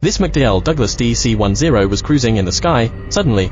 This McDonnell Douglas DC10 was cruising in the sky. Suddenly,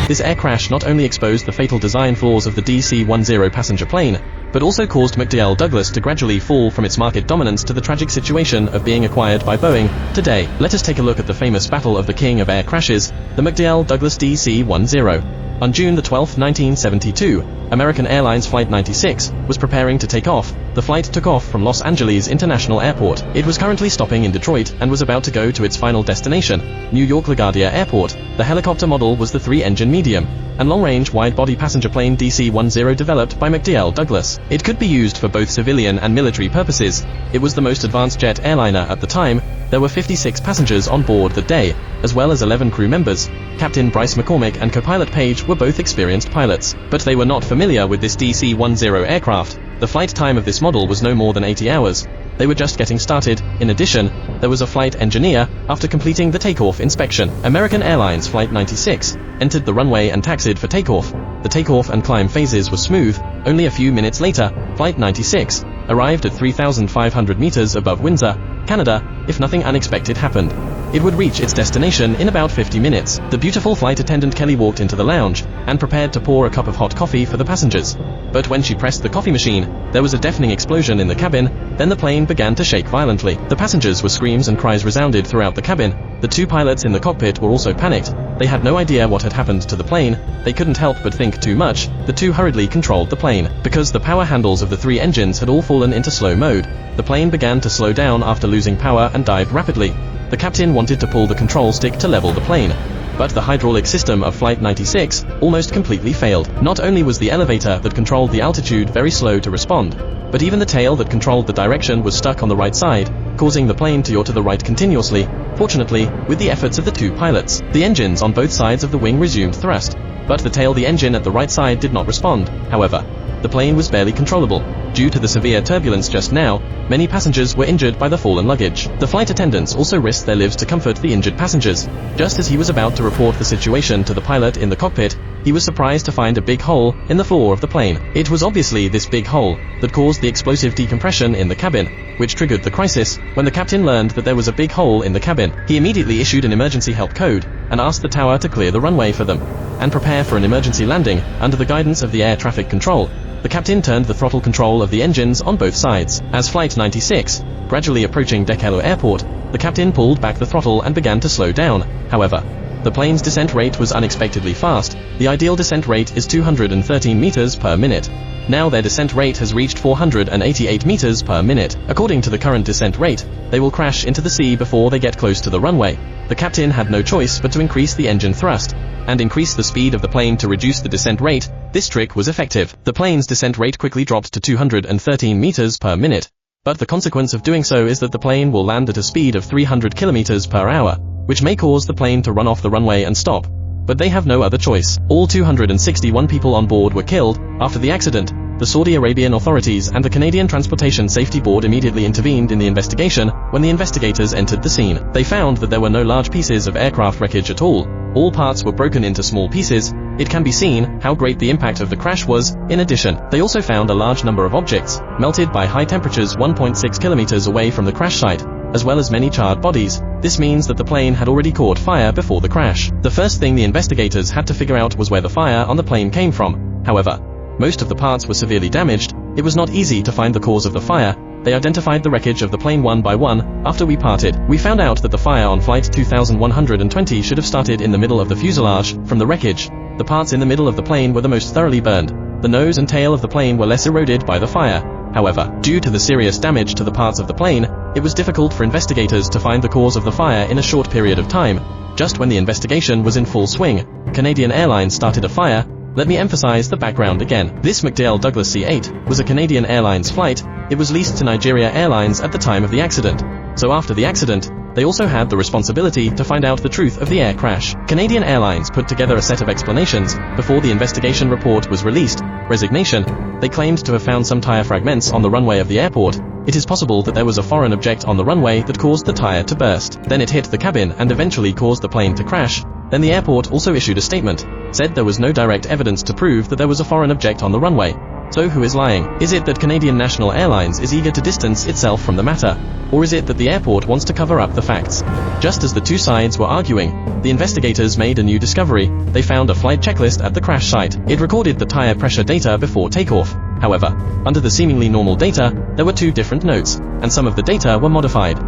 this air crash not only exposed the fatal design flaws of the DC-10 passenger plane, but also caused McDonnell Douglas to gradually fall from its market dominance to the tragic situation of being acquired by Boeing. Today, let us take a look at the famous battle of the king of air crashes, the McDonnell Douglas DC-10. On June 12, 1972, American Airlines Flight 96 was preparing to take off. The flight took off from Los Angeles International Airport. It was currently stopping in Detroit and was about to go to its final destination, New York LaGuardia Airport. The helicopter model was the 3-engine medium and long-range wide-body passenger plane DC-10 developed by McDonnell Douglas. It could be used for both civilian and military purposes. It was the most advanced jet airliner at the time. There were 56 passengers on board that day, as well as 11 crew members. Captain Bryce McCormick and co-pilot Paige were both experienced pilots, but they were not familiar with this DC-10 aircraft. The flight time of this model was no more than 80 hours. They were just getting started. In addition, there was a flight engineer. After completing the takeoff inspection, American Airlines Flight 96 entered the runway and taxied for takeoff. The takeoff and climb phases were smooth. Only a few minutes later, Flight 96 arrived at 3,500 meters above Windsor, Canada. If nothing unexpected happened, it would reach its destination in about 50 minutes. The beautiful flight attendant Kelly walked into the lounge and prepared to pour a cup of hot coffee for the passengers. But when she pressed the coffee machine, there was a deafening explosion in the cabin. Then the plane began to shake violently. The passengers' screams and cries resounded throughout the cabin. The two pilots in the cockpit were also panicked. They had no idea what had happened to the plane. They couldn't help but think too much. The two hurriedly controlled the plane. Because the power handles of the 3 engines had all fallen into slow mode, the plane began to slow down after losing power and dived rapidly. The captain wanted to pull the control stick to level the plane, but the hydraulic system of Flight 96 almost completely failed. Not only was the elevator that controlled the altitude very slow to respond, but even the tail that controlled the direction was stuck on the right side, causing the plane to yaw to the right continuously. Fortunately, with the efforts of the two pilots, the engines on both sides of the wing resumed thrust, but the engine at the right side did not respond. However, the plane was barely controllable. Due to the severe turbulence just now, many passengers were injured by the fallen luggage. The flight attendants also risked their lives to comfort the injured passengers. Just as he was about to report the situation to the pilot in the cockpit, he was surprised to find a big hole in the floor of the plane. It was obviously this big hole that caused the explosive decompression in the cabin, which triggered the crisis. When the captain learned that there was a big hole in the cabin, he immediately issued an emergency help code and asked the tower to clear the runway for them and prepare for an emergency landing. Under the guidance of the air traffic control, the captain turned the throttle control of the engines on both sides. As Flight 96 gradually approaching Decatur Airport, the captain pulled back the throttle and began to slow down. However, the plane's descent rate was unexpectedly fast. The ideal descent rate is 213 meters per minute. Now their descent rate has reached 488 meters per minute. According to the current descent rate, they will crash into the sea before they get close to the runway. The captain had no choice but to increase the engine thrust and increase the speed of the plane to reduce the descent rate. This trick was effective. The plane's descent rate quickly dropped to 213 meters per minute. But the consequence of doing so is that the plane will land at a speed of 300 kilometers per hour, which may cause the plane to run off the runway and stop. But they have no other choice. All 261 people on board were killed. After the accident, the Saudi Arabian authorities and the Canadian Transportation Safety Board immediately intervened in the investigation. When the investigators entered the scene, they found that there were no large pieces of aircraft wreckage at all. All parts were broken into small pieces. It can be seen how great the impact of the crash was. In addition, they also found a large number of objects melted by high temperatures 1.6 kilometers away from the crash site, as well as many charred bodies. This means that the plane had already caught fire before the crash. The first thing the investigators had to figure out was where the fire on the plane came from. However, most of the parts were severely damaged. It was not easy to find the cause of the fire. They identified the wreckage of the plane one by one. After we parted, we found out that the fire on Flight 2120 should have started in the middle of the fuselage. From the wreckage, the parts in the middle of the plane were the most thoroughly burned. The nose and tail of the plane were less eroded by the fire. However, due to the serious damage to the parts of the plane, it was difficult for investigators to find the cause of the fire in a short period of time. Just when the investigation was in full swing, Canadian Airlines started a fire. Let me emphasize the background again. This McDonnell Douglas C8 was a Canadian Airlines flight. It was leased to Nigeria Airlines at the time of the accident. So after the accident, they also had the responsibility to find out the truth of the air crash. Canadian Airlines put together a set of explanations before the investigation report was released. Resignation. They claimed to have found some tire fragments on the runway of the airport. It is possible that there was a foreign object on the runway that caused the tire to burst. Then it hit the cabin and eventually caused the plane to crash. Then the airport also issued a statement, said there was no direct evidence to prove that there was a foreign object on the runway. So who is lying? Is it that Canadian National Airlines is eager to distance itself from the matter? Or is it that the airport wants to cover up the facts? Just as the two sides were arguing, the investigators made a new discovery. They found a flight checklist at the crash site. It recorded the tire pressure data before takeoff. However, under the seemingly normal data, there were two different notes, and some of the data were modified.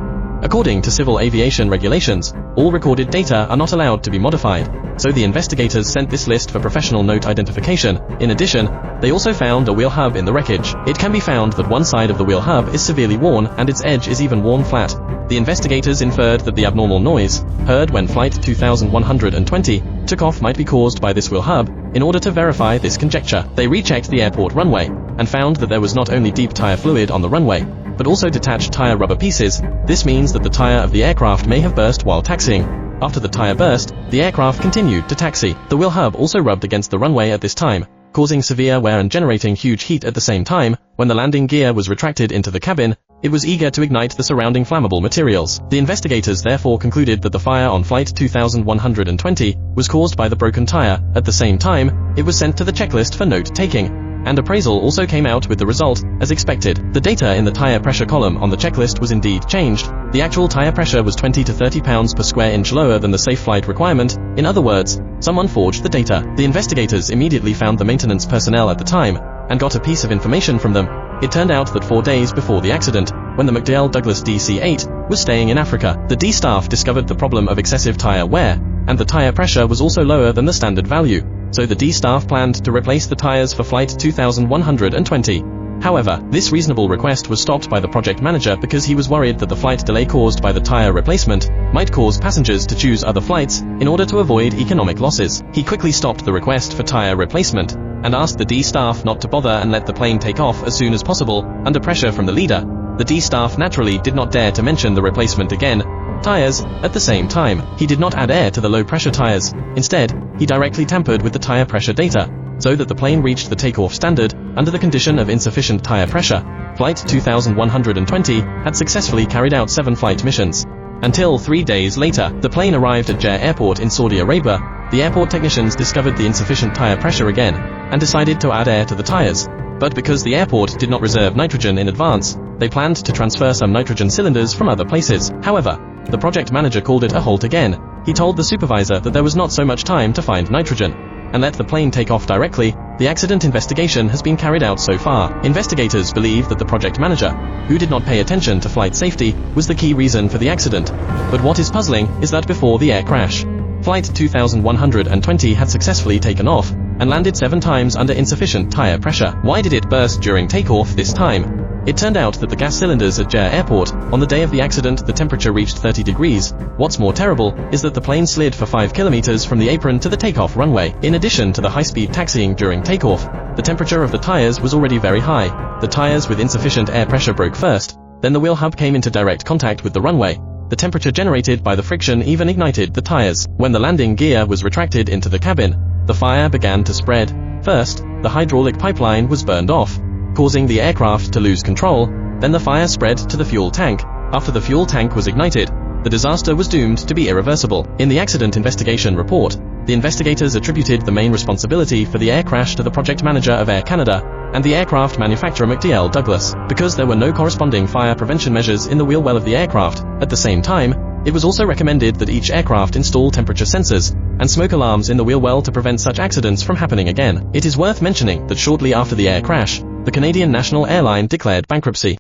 According to civil aviation regulations, all recorded data are not allowed to be modified, so the investigators sent this list for professional note identification. In addition, they also found a wheel hub in the wreckage. It can be found that one side of the wheel hub is severely worn and its edge is even worn flat. The investigators inferred that the abnormal noise, heard when Flight 2120 took off, might be caused by this wheel hub. In order to verify this conjecture, they rechecked the airport runway, and found that there was not only deep tire fluid on the runway, but also detached tire rubber pieces. This means that the tire of the aircraft may have burst while taxiing. After the tire burst, the aircraft continued to taxi. The wheel hub also rubbed against the runway at this time, causing severe wear and generating huge heat at the same time. When the landing gear was retracted into the cabin, it was eager to ignite the surrounding flammable materials. The investigators therefore concluded that the fire on Flight 2120 was caused by the broken tire. At the same time, it was sent to the checklist for note-taking, and appraisal also came out with the result, as expected. The data in the tire pressure column on the checklist was indeed changed. The actual tire pressure was 20 to 30 pounds per square inch lower than the safe flight requirement. In other words, someone forged the data. The investigators immediately found the maintenance personnel at the time, and got a piece of information from them. It turned out that 4 days before the accident, when the McDonnell Douglas DC10 was staying in Africa, the D staff discovered the problem of excessive tire wear, and the tire pressure was also lower than the standard value. So the D staff planned to replace the tires for Flight 2120. However, this reasonable request was stopped by the project manager because he was worried that the flight delay caused by the tire replacement might cause passengers to choose other flights in order to avoid economic losses. He quickly stopped the request for tire replacement and asked the D staff not to bother and let the plane take off as soon as possible. Under pressure from the leader, the D staff naturally did not dare to mention the replacement again. Tires. At the same time, he did not add air to the low-pressure tires. Instead, he directly tampered with the tire pressure data, so that the plane reached the takeoff standard under the condition of insufficient tire pressure. Flight 2120 had successfully carried out 7 flight missions. Until 3 days later, the plane arrived at Jeddah Airport in Saudi Arabia. The airport technicians discovered the insufficient tire pressure again, and decided to add air to the tires. But because the airport did not reserve nitrogen in advance, they planned to transfer some nitrogen cylinders from other places. However, the project manager called it a halt again. He told the supervisor that there was not so much time to find nitrogen, and let the plane take off directly. The accident investigation has been carried out so far. Investigators believe that the project manager, who did not pay attention to flight safety, was the key reason for the accident. But what is puzzling is that before the air crash, Flight 2120 had successfully taken off and landed 7 times under insufficient tire pressure. Why did it burst during takeoff this time? It turned out that the gas cylinders at Jeddah Airport, on the day of the accident, the temperature reached 30 degrees. What's more terrible is that the plane slid for 5 kilometers from the apron to the takeoff runway. In addition to the high-speed taxiing during takeoff, the temperature of the tires was already very high. The tires with insufficient air pressure broke first, then the wheel hub came into direct contact with the runway. The temperature generated by the friction even ignited the tires. When the landing gear was retracted into the cabin, the fire began to spread. First, the hydraulic pipeline was burned off, causing the aircraft to lose control. Then the fire spread to the fuel tank. After the fuel tank was ignited, the disaster was doomed to be irreversible. In the accident investigation report, the investigators attributed the main responsibility for the air crash to the project manager of Air Canada and the aircraft manufacturer McDonnell Douglas, because there were no corresponding fire prevention measures in the wheel well of the aircraft. At the same time, it was also recommended that each aircraft install temperature sensors and smoke alarms in the wheel well to prevent such accidents from happening again. It is worth mentioning that shortly after the air crash, the Canadian National Airline declared bankruptcy.